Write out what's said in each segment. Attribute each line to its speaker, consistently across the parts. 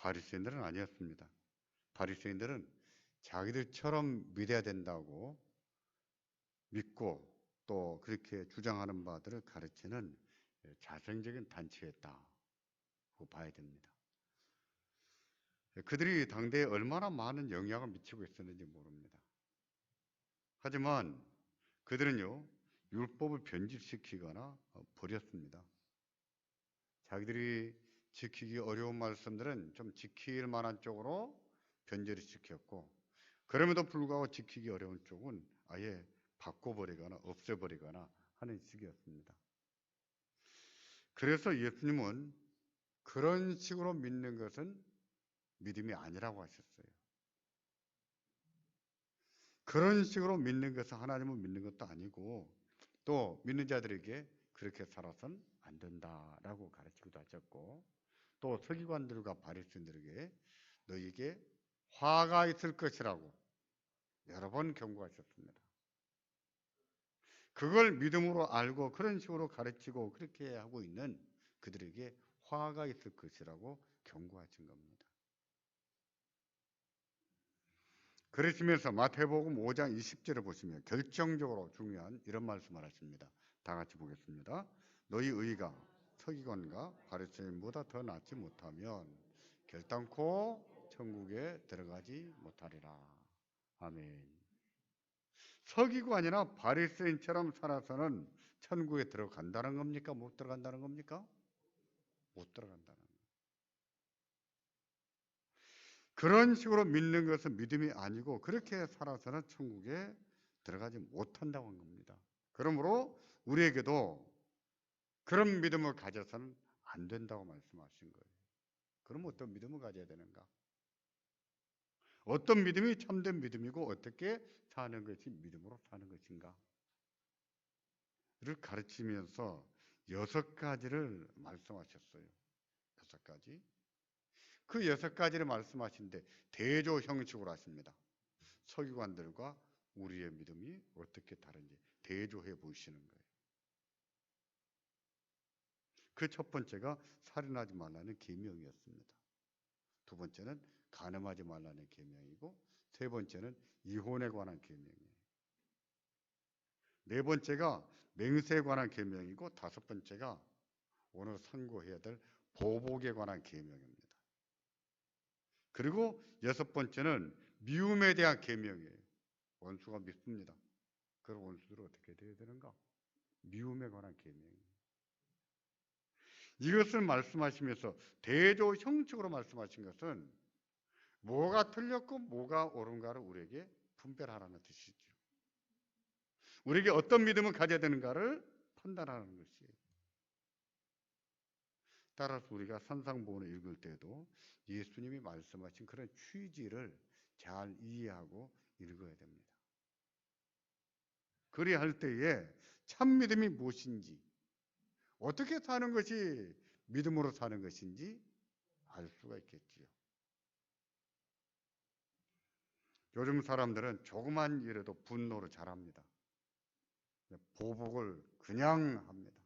Speaker 1: 바리새인들은 아니었습니다. 바리새인들은 자기들처럼 믿어야 된다고 믿고 또 그렇게 주장하는 바들을 가르치는 자생적인 단체였다고 봐야 됩니다. 그들이 당대에 얼마나 많은 영향을 미치고 있었는지 모릅니다. 하지만 그들은요, 율법을 변질시키거나 버렸습니다. 자기들이 지키기 어려운 말씀들은 좀 지킬 만한 쪽으로 변질을 시켰고, 그럼에도 불구하고 지키기 어려운 쪽은 아예 바꿔버리거나 없애버리거나 하는 식이었습니다. 그래서 예수님은 그런 식으로 믿는 것은 믿음이 아니라고 하셨어요. 그런 식으로 믿는 것은 하나님을 믿는 것도 아니고 또 믿는 자들에게 그렇게 살아서는 안 된다라고 가르치기도 하셨고, 또 서기관들과 바리새인들에게 너희에게 화가 있을 것이라고 여러 번 경고하셨습니다. 그걸 믿음으로 알고 그런 식으로 가르치고 그렇게 하고 있는 그들에게 화가 있을 것이라고 경고하신 겁니다. 그러시면서 마태복음 5장 20절을 보시면 결정적으로 중요한 이런 말씀을 하십니다. 다 같이 보겠습니다. 너희 의가 서기관과 바리새인보다 더 낫지 못하면 결단코 천국에 들어가지 못하리라. 아멘. 서기관이나 바리새인처럼 살아서는 천국에 들어간다는 겁니까? 못 들어간다는 겁니까? 못 들어간다는 겁니다. 그런 식으로 믿는 것은 믿음이 아니고 그렇게 살아서는 천국에 들어가지 못한다고 한 겁니다. 그러므로 우리에게도 그런 믿음을 가져서는 안 된다고 말씀하신 거예요. 그럼 어떤 믿음을 가져야 되는가? 어떤 믿음이 참된 믿음이고 어떻게 사는 것이 믿음으로 사는 것인가? 를 가르치면서 6가지를 말씀하셨어요. 6가지. 그 6가지를 말씀하신데 대조 형식으로 하십니다. 서기관들과 우리의 믿음이 어떻게 다른지 대조해 보시는 거예요. 그 첫 번째가 살인하지 말라는 계명이었습니다. 두 번째는 간음하지 말라는 계명이고, 세 번째는 이혼에 관한 계명이에요. 네 번째가 맹세에 관한 계명이고, 다섯 번째가 오늘 상고해야 될 보복에 관한 계명입니다. 그리고 여섯 번째는 미움에 대한 계명이에요. 원수가 밉습니다. 그럼 원수들은 어떻게 돼야 되는가? 미움에 관한 계명이에요. 이것을 말씀하시면서 대조 형식으로 말씀하신 것은 뭐가 틀렸고 뭐가 옳은가를 우리에게 분별하라는 뜻이죠. 우리에게 어떤 믿음을 가져야 되는가를 판단하는 것이에요. 따라서 우리가 산상보훈을 읽을 때도 예수님이 말씀하신 그런 취지를 잘 이해하고 읽어야 됩니다. 그리야 할 때에 참 믿음이 무엇인지, 어떻게 사는 것이 믿음으로 사는 것인지 알 수가 있겠지요. 요즘 사람들은 조그만 일에도 분노를 잘합니다. 보복을 그냥 합니다.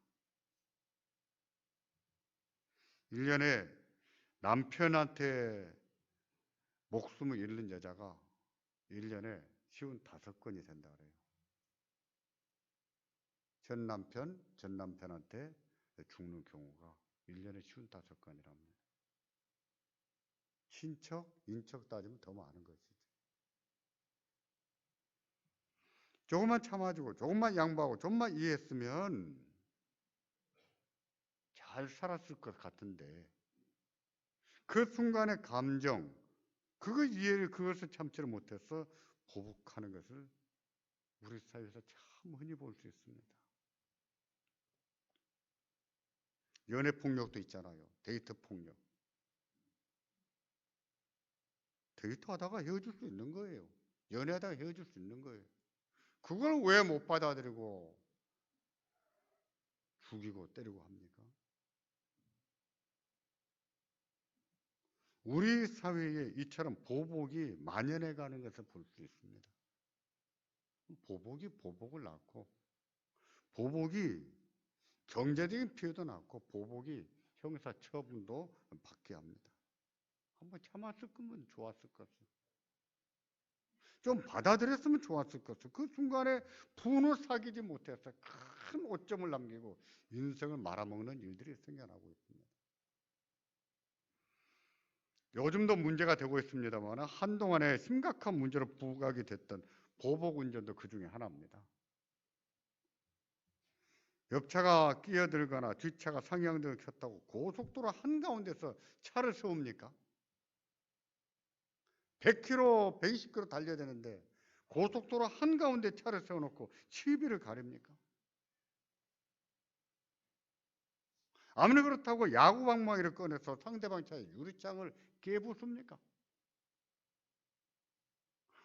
Speaker 1: 1년에 남편한테 목숨을 잃는 여자가 1년에 55건이 된다 그래요. 전 남편한테 죽는 경우가 1년에 55건이랍니다. 친척, 인척 따지면 더 많은 것이죠. 조금만 참아주고 조금만 양보하고 조금만 이해했으면 잘 살았을 것 같은데 그 순간의 감정, 그것을 참지를 못해서 보복하는 것을 우리 사회에서 참 흔히 볼 수 있습니다. 연애 폭력도 있잖아요. 데이트 폭력. 데이트하다가 헤어질 수 있는 거예요. 연애하다가 헤어질 수 있는 거예요. 그걸 왜 못 받아들이고 죽이고 때리고 합니까? 우리 사회에 이처럼 보복이 만연해 가는 것을 볼 수 있습니다. 보복이 보복을 낳고, 보복이 경제적인 피해도 낳고, 보복이 형사 처분도 받게 합니다. 한번 참았을 거면 좋았을 것을. 좀 받아들였으면 좋았을 것을. 그 순간에 분을 사귀지 못해서 큰 오점을 남기고 인생을 말아먹는 일들이 생겨나고 있습니다. 요즘도 문제가 되고 있습니다만 한동안에 심각한 문제로 부각이 됐던 보복운전도 그 중에 하나입니다. 옆차가 끼어들거나 뒷차가 상향등을 켰다고 고속도로 한가운데서 차를 세웁니까? 100km, 120km 달려야 되는데 고속도로 한가운데 차를 세워놓고 시비를 가립니까? 아무리 그렇다고 야구방망이를 꺼내서 상대방 차의 유리창을 깨부숩니까?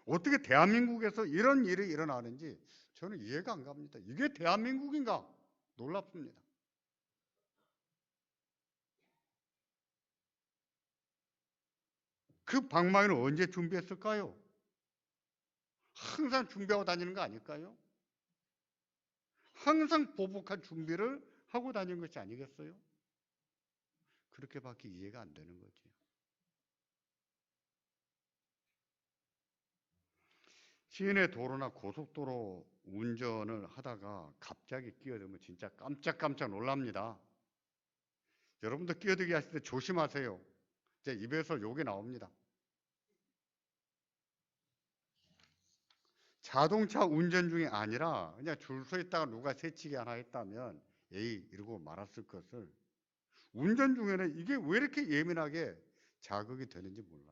Speaker 1: 어떻게 대한민국에서 이런 일이 일어나는지 저는 이해가 안 갑니다. 이게 대한민국인가? 놀랍습니다. 그 방망이는 언제 준비했을까요? 항상 준비하고 다니는 거 아닐까요? 항상 보복한 준비를 하고 다니는 것이 아니겠어요? 그렇게밖에 이해가 안 되는 거지. 시내 도로나 고속도로 운전을 하다가 갑자기 끼어들면 진짜 깜짝깜짝 놀랍니다. 여러분도 끼어들기 하실 때 조심하세요. 제 입에서 욕이 나옵니다. 자동차 운전 중에 아니라 그냥 줄 서 있다가 누가 새치기 하나 했다면 에이 이러고 말았을 것을 운전 중에는 이게 왜 이렇게 예민하게 자극이 되는지 몰라요.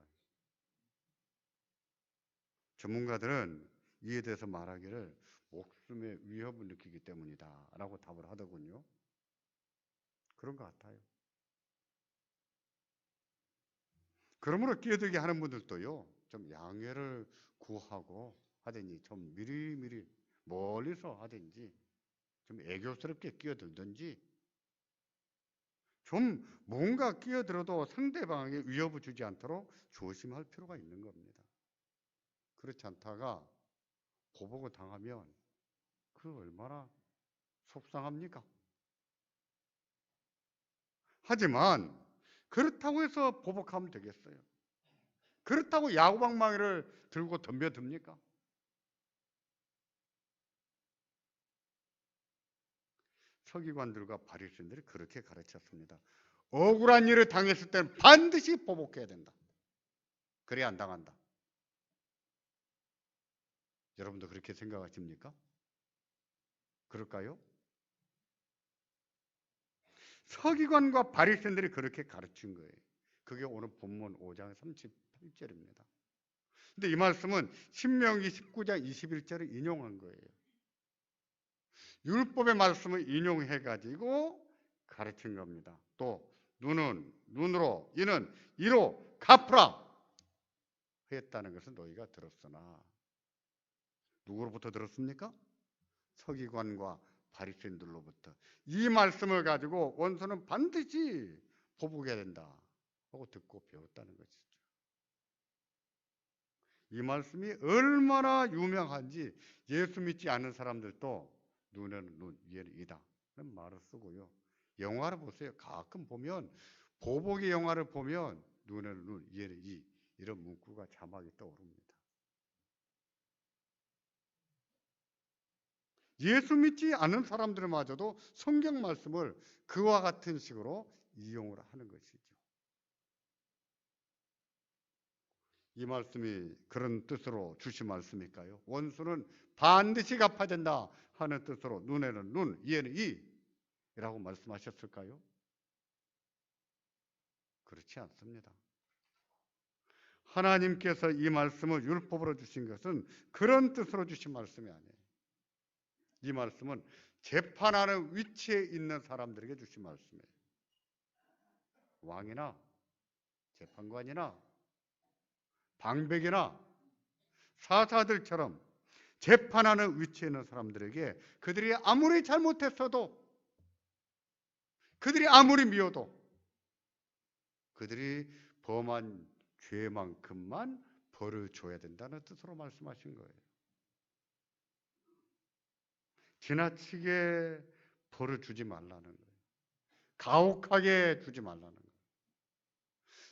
Speaker 1: 전문가들은 이에 대해서 말하기를 목숨의 위협을 느끼기 때문이다 라고 답을 하더군요. 그런 것 같아요. 그러므로 끼어들게 하는 분들도요, 좀 양해를 구하고 하든지, 좀 미리미리 멀리서 하든지, 좀 애교스럽게 끼어들든지, 좀 뭔가 끼어들어도 상대방에게 위협을 주지 않도록 조심할 필요가 있는 겁니다. 그렇지 않다가 보복을 당하면 그 얼마나 속상합니까? 하지만 그렇다고 해서 보복하면 되겠어요? 그렇다고 야구방망이를 들고 덤벼듭니까? 서기관들과 바리새인들이 그렇게 가르쳤습니다. 억울한 일을 당했을 때는 반드시 보복해야 된다. 그래야 안 당한다. 여러분도 그렇게 생각하십니까? 그럴까요? 서기관과 바리새인들이 그렇게 가르친 거예요. 그게 오늘 본문 5장 38절입니다. 근데 이 말씀은 신명기 19장 21절을 인용한 거예요. 율법의 말씀을 인용해 가지고 가르친 겁니다. 또 눈은 눈으로 이는 이로 갚으라 했다는 것은 너희가 들었으나 누구로부터 들었습니까? 서기관과 바리새인들로부터. 이 말씀을 가지고 원수는 반드시 보복해야 된다 하고 듣고 배웠다는 것이죠. 이 말씀이 얼마나 유명한지 예수 믿지 않는 사람들도 눈에는 눈, 이에는 이다 는 말을 쓰고요. 영화를 보세요. 가끔 보면 보복의 영화를 보면 눈에는 눈, 이에는 이 이런 문구가 자막이 떠오릅니다. 예수 믿지 않는 사람들마저도 성경 말씀을 그와 같은 식으로 이용을 하는 것이죠. 이 말씀이 그런 뜻으로 주신 말씀일까요? 원수는 반드시 갚아야 된다 하는 뜻으로 눈에는 눈, 이에는 이라고 말씀하셨을까요? 그렇지 않습니다. 하나님께서 이 말씀을 율법으로 주신 것은 그런 뜻으로 주신 말씀이 아니에요. 이 말씀은 재판하는 위치에 있는 사람들에게 주신 말씀이에요. 왕이나 재판관이나 방백이나 사사들처럼 재판하는 위치에 있는 사람들에게 그들이 아무리 잘못했어도 그들이 아무리 미워도 그들이 범한 죄만큼만 벌을 줘야 된다는 뜻으로 말씀하신 거예요. 지나치게 벌을 주지 말라는 거예요. 가혹하게 주지 말라는 거예요.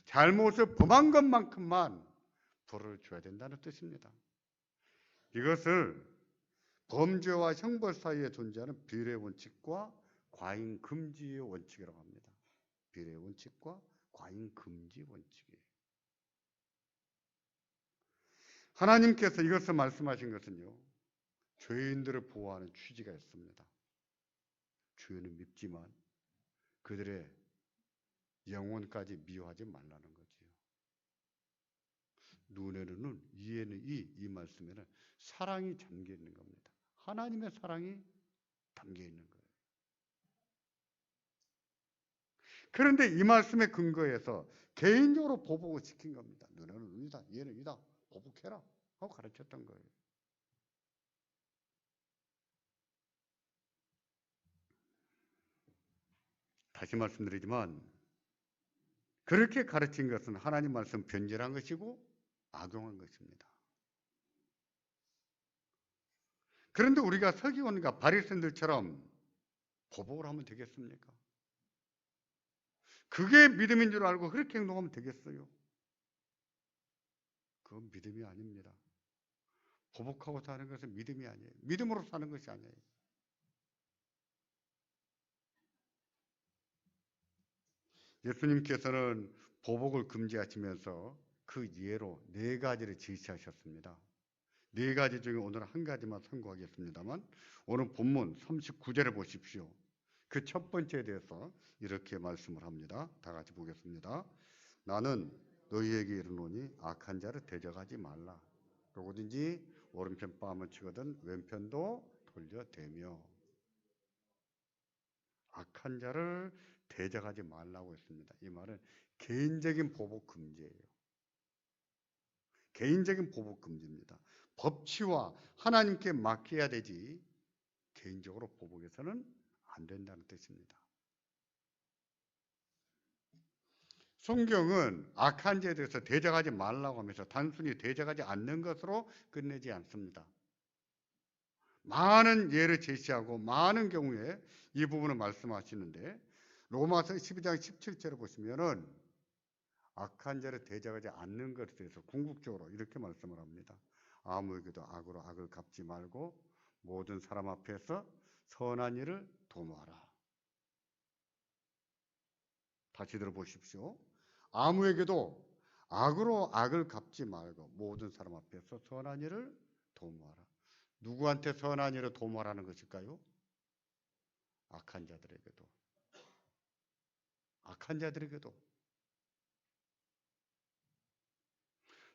Speaker 1: 잘못을 범한 것만큼만 벌을 줘야 된다는 뜻입니다. 이것을 범죄와 형벌 사이에 존재하는 비례의 원칙과 과잉 금지의 원칙이라고 합니다. 비례의 원칙과 과잉 금지 원칙이에요. 하나님께서 이것을 말씀하신 것은요, 죄인들을 보호하는 취지가 있습니다. 죄는 밉지만 그들의 영혼까지 미워하지 말라는 거지요. 눈에는 눈, 이에는 이 말씀에는 사랑이 담겨 있는 겁니다. 하나님의 사랑이 담겨 있는 거예요. 그런데 이 말씀의 근거에서 개인적으로 보복을 시킨 겁니다. 눈에는 눈이다, 이에는 이다, 보복해라 하고 가르쳤던 거예요. 다시 말씀드리지만 그렇게 가르친 것은 하나님 말씀 변절한 것이고 악용한 것입니다. 그런데 우리가 서기관과 바리새인들처럼 보복을 하면 되겠습니까? 그게 믿음인 줄 알고 그렇게 행동하면 되겠어요? 그건 믿음이 아닙니다. 보복하고 사는 것은 믿음이 아니에요. 믿음으로 사는 것이 아니에요. 예수님께서는 보복을 금지하시면서 그 예로 4가지를 제시하셨습니다. 4가지 중에 오늘 한 가지만 선고하겠습니다만 오늘 본문 39절을 보십시오. 그 첫 번째에 대해서 이렇게 말씀을 합니다. 다 같이 보겠습니다. 나는 너희에게 이르노니 악한 자를 대적하지 말라. 누구든지 오른편 뺨을 치거든 왼편도 돌려대며. 악한 자를 대적하지 말라고 했습니다. 이 말은 개인적인 보복 금지예요. 개인적인 보복 금지입니다. 법치와 하나님께 맡겨야 되지 개인적으로 보복해서는 안 된다는 뜻입니다. 성경은 악한 자에 대해서 대적하지 말라고 하면서 단순히 대적하지 않는 것으로 끝내지 않습니다. 많은 예를 제시하고 많은 경우에 이 부분을 말씀하시는데 로마서 12장 17절을 보시면은 악한 자를 대적하지 않는 것에 대해서 궁극적으로 이렇게 말씀을 합니다. 아무에게도 악으로 악을 갚지 말고 모든 사람 앞에서 선한 일을 도모하라. 다시 들어보십시오. 아무에게도 악으로 악을 갚지 말고 모든 사람 앞에서 선한 일을 도모하라. 누구한테 선한 일을 도모하라는 것일까요? 악한 자들에게도. 악한 자들에게도.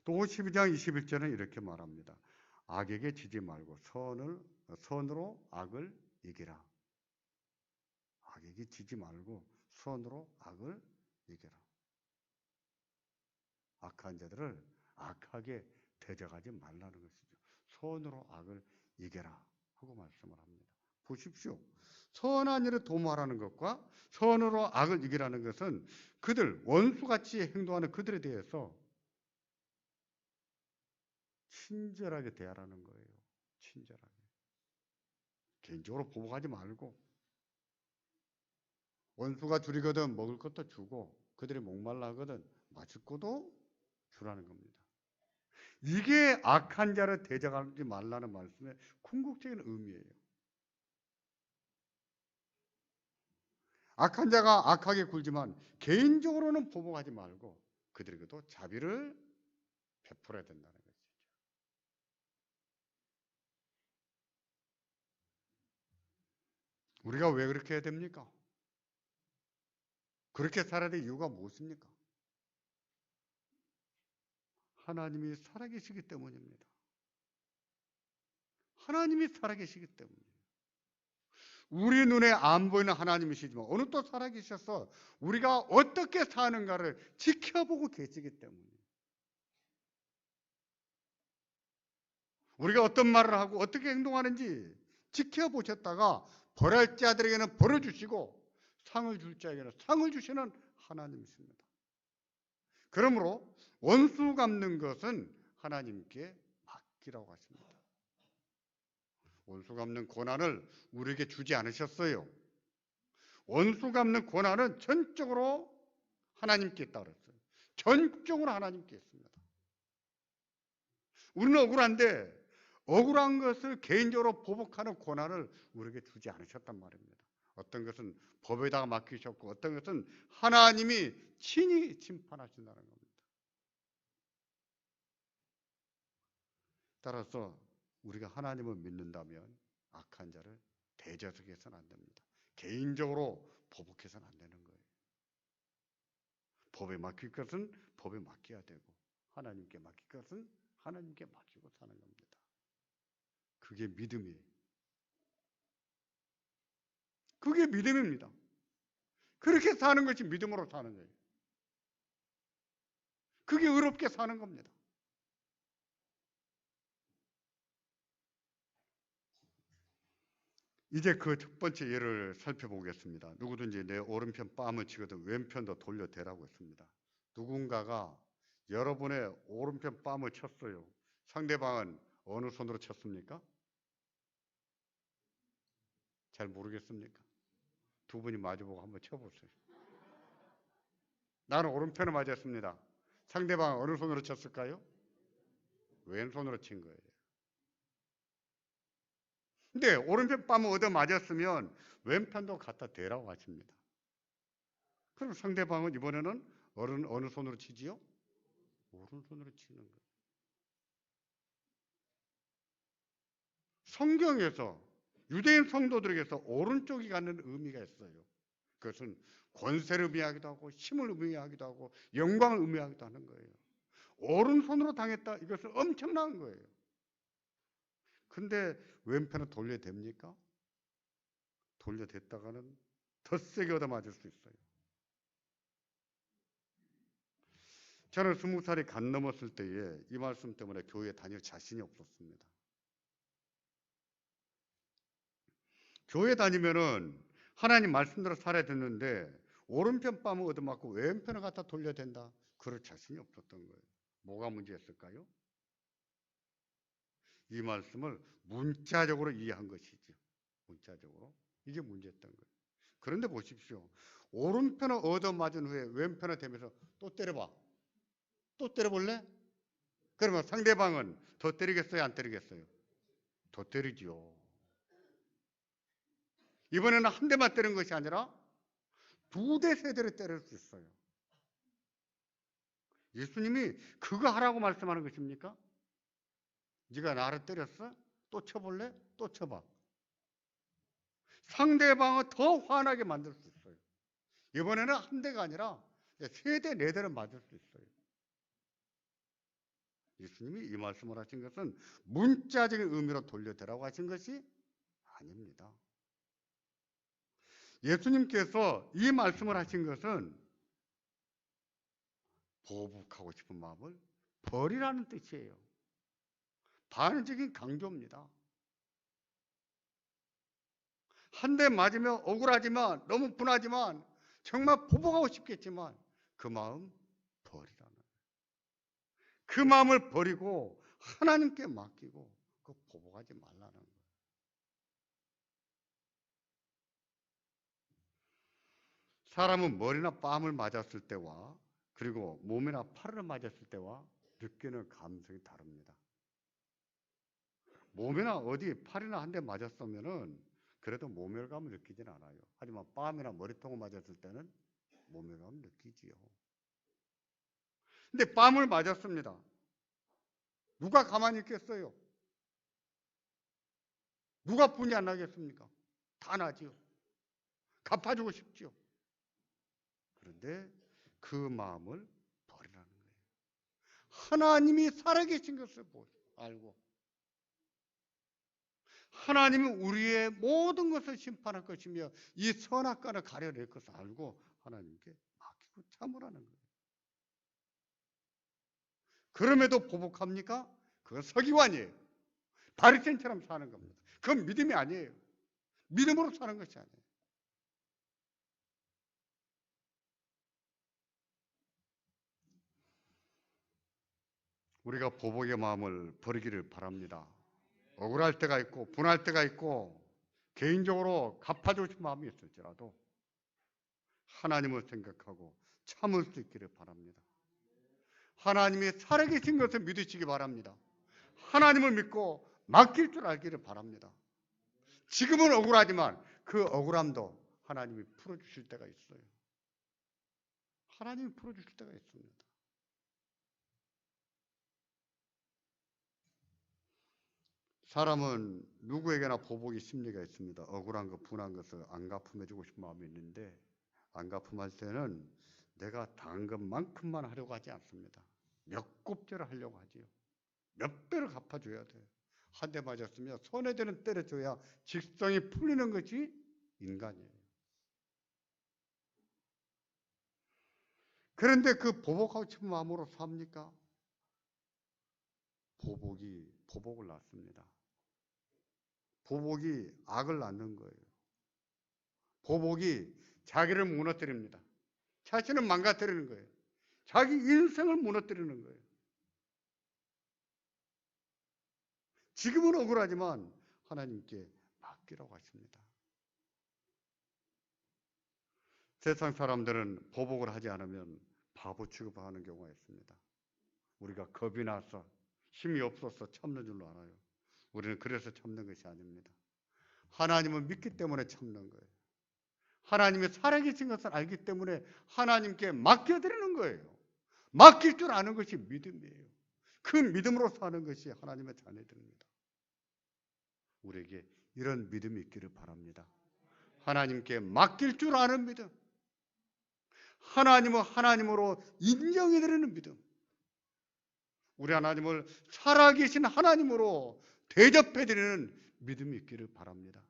Speaker 1: 또 12장 21절은 이렇게 말합니다. 악에게 지지 말고 선으로 악을 이기라. 악에게 지지 말고 선으로 악을 이기라. 악한 자들을 악하게 대적하지 말라는 것이죠. 선으로 악을 이겨라 하고 말씀을 합니다. 보십시오. 선한 일을 도모하라는 것과 선으로 악을 이기라는 것은 그들 원수같이 행동하는 그들에 대해서 친절하게 대하라는 거예요. 친절하게. 개인적으로 보복하지 말고 원수가 줄이거든 먹을 것도 주고 그들이 목말라 하거든 마실 것도 주라는 겁니다. 이게 악한 자를 대적하지 말라는 말씀의 궁극적인 의미예요. 악한 자가 악하게 굴지만 개인적으로는 보복하지 말고 그들에게도 자비를 베풀어야 된다는 것이죠. 우리가 왜 그렇게 해야 됩니까? 그렇게 살아야 될 이유가 무엇입니까? 하나님이 살아계시기 때문입니다. 하나님이 살아계시기 때문이에요. 우리 눈에 안 보이는 하나님이시지만 어느 또 살아계셔서 우리가 어떻게 사는가를 지켜보고 계시기 때문이에요. 우리가 어떤 말을 하고 어떻게 행동하는지 지켜보셨다가 벌할 자들에게는 벌을 주시고 상을 줄 자에게는 상을 주시는 하나님이십니다. 그러므로 원수 갚는 것은 하나님께 맡기라고 하십니다. 원수 갚는 권한을 우리에게 주지 않으셨어요. 원수 갚는 권한은 전적으로 하나님께 있다고 그랬어요. 전적으로 하나님께 있습니다. 우리는 억울한데 억울한 것을 개인적으로 보복하는 권한을 우리에게 주지 않으셨단 말입니다. 어떤 것은 법에다가 맡기셨고 어떤 것은 하나님이 친히 심판하신다는 겁니다. 따라서 우리가 하나님을 믿는다면 악한 자를 대적해서는 안 됩니다. 개인적으로 보복해서는 안 되는 거예요. 법에 맡길 것은 법에 맡겨야 되고 하나님께 맡길 것은 하나님께 맡기고 사는 겁니다. 그게 믿음이에요. 그게 믿음입니다. 그렇게 사는 것이 믿음으로 사는 거예요. 그게 의롭게 사는 겁니다. 이제 그 첫 번째 예를 살펴보겠습니다. 누구든지 내 오른편 뺨을 치거든 왼편도 돌려대라고 했습니다. 누군가가 여러분의 오른편 뺨을 쳤어요. 상대방은 어느 손으로 쳤습니까? 잘 모르겠습니까? 두 분이 마주보고 한번 쳐보세요. 나는 오른편을 맞았습니다. 상대방은 어느 손으로 쳤을까요? 왼손으로 친 거예요. 근데 오른편 뺨을 얻어 맞았으면 왼편도 갖다 대라고 하십니다. 그럼 상대방은 이번에는 어느 손으로 치지요? 오른손으로 치는 거예요. 성경에서 유대인 성도들에게서 오른쪽이 갖는 의미가 있어요. 그것은 권세를 의미하기도 하고 힘을 의미하기도 하고 영광을 의미하기도 하는 거예요. 오른손으로 당했다. 이것은 엄청난 거예요. 근데 왼편은 돌려댑니까? 돌려댔다가는 더 세게 얻어맞을 수 있어요. 저는 20살이 갓 넘었을 때에 이 말씀 때문에 교회에 다닐 자신이 없었습니다. 교회 다니면은 하나님 말씀대로 살아야 되는데 오른편 뺨을 얻어맞고 왼편을 갖다 돌려댄다. 그럴 자신이 없었던 거예요. 뭐가 문제였을까요? 이 말씀을 문자적으로 이해한 것이죠. 문자적으로. 이게 문제였던 거예요. 그런데 보십시오. 오른편을 얻어맞은 후에 왼편을 대면서 또 때려봐. 또 때려볼래? 그러면 상대방은 더 때리겠어요? 안 때리겠어요? 더 때리죠. 이번에는 한 대만 때린 것이 아니라 두 대, 세 대를 때릴 수 있어요. 예수님이 그거 하라고 말씀하는 것입니까? 네가 나를 때렸어? 또 쳐볼래? 또 쳐봐. 상대방을 더 화나게 만들 수 있어요. 이번에는 한 대가 아니라 세 대, 네 대를 맞을 수 있어요. 예수님이 이 말씀을 하신 것은 문자적인 의미로 돌려대라고 하신 것이 아닙니다. 예수님께서 이 말씀을 하신 것은 보복하고 싶은 마음을 버리라는 뜻이에요. 반응적인 강조입니다. 한 대 맞으면 억울하지만 너무 분하지만 정말 보복하고 싶겠지만 그 마음 버리라는 거예요. 그 마음을 버리고 하나님께 맡기고 그 보복하지 말라는 거예요. 사람은 머리나 뺨을 맞았을 때와 그리고 몸이나 팔을 맞았을 때와 느끼는 감성이 다릅니다. 몸이나 어디 팔이나 한 대 맞았으면은 그래도 모멸감을 느끼진 않아요. 하지만 뺨이나 머리통을 맞았을 때는 모멸감을 느끼지요. 근데 뺨을 맞았습니다. 누가 가만히 있겠어요? 누가 분이 안 나겠습니까? 다 나지요. 갚아주고 싶지요. 그런데 그 마음을 버리라는 거예요. 하나님이 살아계신 것을 알고 하나님은 우리의 모든 것을 심판할 것이며 이 선악과를 가려낼 것을 알고 하나님께 맡기고 참으라는 거예요. 그럼에도 보복합니까? 그건 서기관이에요. 바리새인처럼 사는 겁니다. 그건 믿음이 아니에요. 믿음으로 사는 것이 아니에요. 우리가 보복의 마음을 버리기를 바랍니다. 억울할 때가 있고 분할 때가 있고 개인적으로 갚아주고 싶은 마음이 있을지라도 하나님을 생각하고 참을 수 있기를 바랍니다. 하나님이 살아계신 것을 믿으시기 바랍니다. 하나님을 믿고 맡길 줄 알기를 바랍니다. 지금은 억울하지만 그 억울함도 하나님이 풀어주실 때가 있어요. 하나님이 풀어주실 때가 있습니다. 사람은 누구에게나 보복의 심리가 있습니다. 억울한 것, 분한 것을 안 갚음해주고 싶은 마음이 있는데 안 갚음할 때는 내가 당한 것만큼만 하려고 하지 않습니다. 몇 곱절을 하려고 하지요. 몇 배를 갚아줘야 돼요. 한 대 맞았으면 손에 대는 때려줘야 직성이 풀리는 것이 인간이에요. 그런데 그 보복하고 싶은 마음으로 삽니까? 보복이 보복을 낳습니다. 보복이 악을 낳는 거예요. 보복이 자기를 무너뜨립니다. 자신을 망가뜨리는 거예요. 자기 인생을 무너뜨리는 거예요. 지금은 억울하지만 하나님께 맡기라고 하십니다. 세상 사람들은 보복을 하지 않으면 바보 취급하는 경우가 있습니다. 우리가 겁이 나서 힘이 없어서 참는 줄로 알아요. 우리는 그래서 참는 것이 아닙니다. 하나님을 믿기 때문에 참는 거예요. 하나님이 살아계신 것을 알기 때문에 하나님께 맡겨드리는 거예요. 맡길 줄 아는 것이 믿음이에요. 그 믿음으로 사는 것이 하나님의 자녀들입니다. 우리에게 이런 믿음이 있기를 바랍니다. 하나님께 맡길 줄 아는 믿음, 하나님을 하나님으로 인정해드리는 믿음, 우리 하나님을 살아계신 하나님으로 대접해드리는 믿음이 있기를 바랍니다.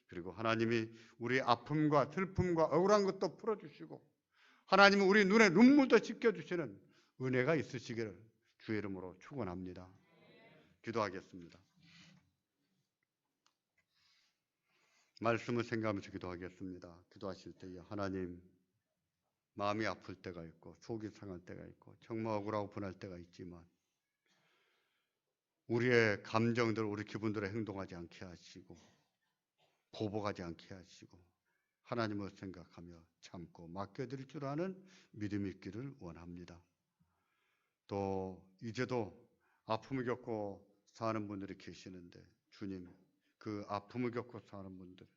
Speaker 1: 그리고 하나님이 우리 아픔과 슬픔과 억울한 것도 풀어주시고 하나님은 우리 눈에 눈물도 씻겨주시는 은혜가 있으시기를 주의 이름으로 축원합니다. 기도하겠습니다. 말씀을 생각하면서 기도하겠습니다. 기도하실 때에 하나님, 마음이 아플 때가 있고 속이 상할 때가 있고 정말 억울하고 분할 때가 있지만 우리의 감정들, 우리 기분대로 행동하지 않게 하시고 보복하지 않게 하시고 하나님을 생각하며 참고 맡겨드릴 줄 아는 믿음이 있기를 원합니다. 또 이제도 아픔을 겪고 사는 분들이 계시는데 주님, 그 아픔을 겪고 사는 분들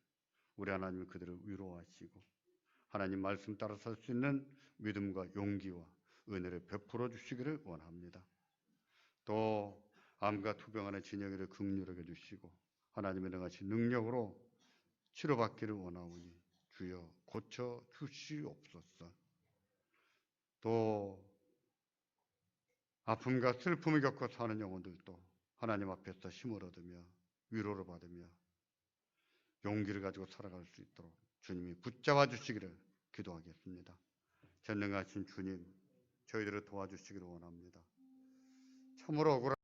Speaker 1: 우리 하나님이 그들을 위로하시고 하나님 말씀 따라 살 수 있는 믿음과 용기와 은혜를 베풀어 주시기를 원합니다. 또 암과 투병하는 진영이를 긍휼하게 주시고 하나님의 능하신 능력으로 치료받기를 원하오니 주여 고쳐 주시옵소서. 또 아픔과 슬픔을 겪고 사는 영혼들도 하나님 앞에서 힘을 얻으며 위로를 받으며 용기를 가지고 살아갈 수 있도록 주님이 붙잡아 주시기를 기도하겠습니다. 전능하신 주님, 저희들을 도와주시기를 원합니다. 참으로 억울한